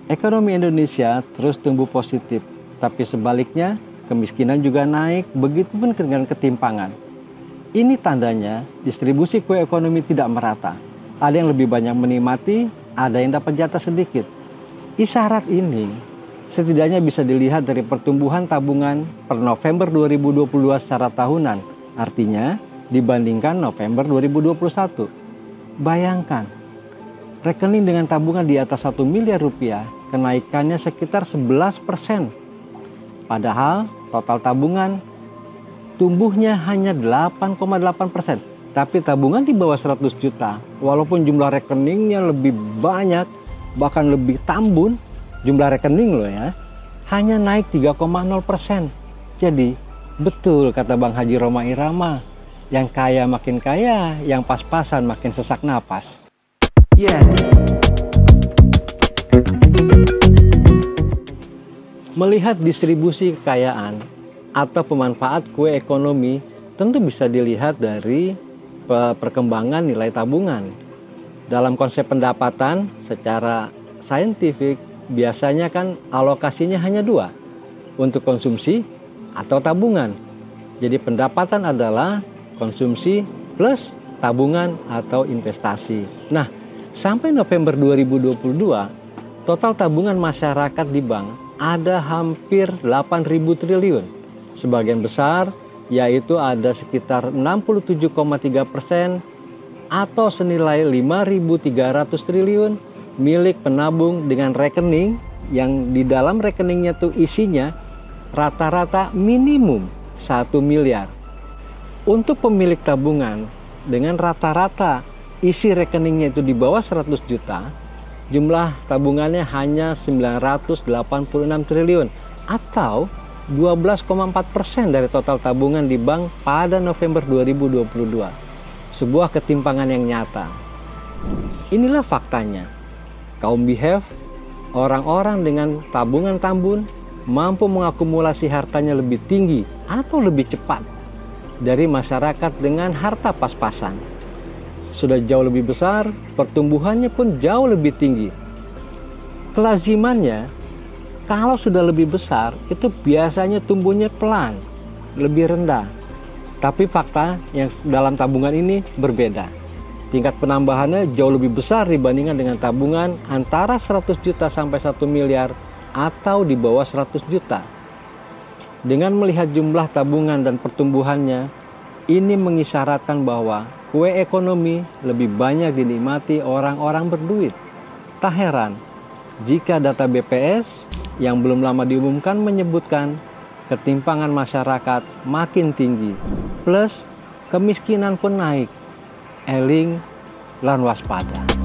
Ekonomi Indonesia terus tumbuh positif, tapi sebaliknya kemiskinan juga naik, begitupun dengan ketimpangan. Ini tandanya distribusi kue ekonomi tidak merata. Ada yang lebih banyak menikmati, ada yang dapat jatah sedikit. Isyarat ini setidaknya bisa dilihat dari pertumbuhan tabungan per November 2022 secara tahunan. Artinya dibandingkan November 2021. Bayangkan, rekening dengan tabungan di atas 1 miliar rupiah kenaikannya sekitar 11%. Padahal total tabungan tumbuhnya hanya 8,8%. Tapi tabungan di bawah 100 juta, walaupun jumlah rekeningnya lebih banyak, bahkan lebih tambun, jumlah rekening loh ya, hanya naik 3,0%. Jadi betul kata Bang Haji Rhoma Irama, yang kaya makin kaya, yang pas-pasan makin sesak napas. Yeah. Melihat distribusi kekayaan atau pemanfaat kue ekonomi tentu bisa dilihat dari perkembangan nilai tabungan. Dalam konsep pendapatan secara saintifik biasanya kan alokasinya hanya dua, untuk konsumsi atau tabungan. Jadi pendapatan adalah konsumsi plus tabungan atau investasi. Nah, sampai November 2022, total tabungan masyarakat di bank ada hampir 8.000 triliun. Sebagian besar yaitu ada sekitar 67,3% atau senilai 5.300 triliun milik penabung dengan rekening yang di dalam rekeningnya tuh isinya rata-rata minimum 1 miliar. Untuk pemilik tabungan dengan rata-rata isi rekeningnya itu di bawah 100 juta, jumlah tabungannya hanya 986 triliun atau 12,4% dari total tabungan di bank pada November 2022. Sebuah ketimpangan yang nyata. Inilah faktanya. Kaum BIHEF, orang-orang dengan tabungan tambun, mampu mengakumulasi hartanya lebih tinggi atau lebih cepat dari masyarakat dengan harta pas-pasan. Sudah jauh lebih besar, pertumbuhannya pun jauh lebih tinggi. Kelazimannya, kalau sudah lebih besar, itu biasanya tumbuhnya pelan, lebih rendah. Tapi fakta yang dalam tabungan ini berbeda. Tingkat penambahannya jauh lebih besar dibandingkan dengan tabungan antara 100 juta sampai 1 miliar atau di bawah 100 juta. Dengan melihat jumlah tabungan dan pertumbuhannya, ini mengisyaratkan bahwa kue ekonomi lebih banyak dinikmati orang-orang berduit. Tak heran jika data BPS yang belum lama diumumkan menyebutkan ketimpangan masyarakat makin tinggi, plus kemiskinan pun naik. Eling lan waspada.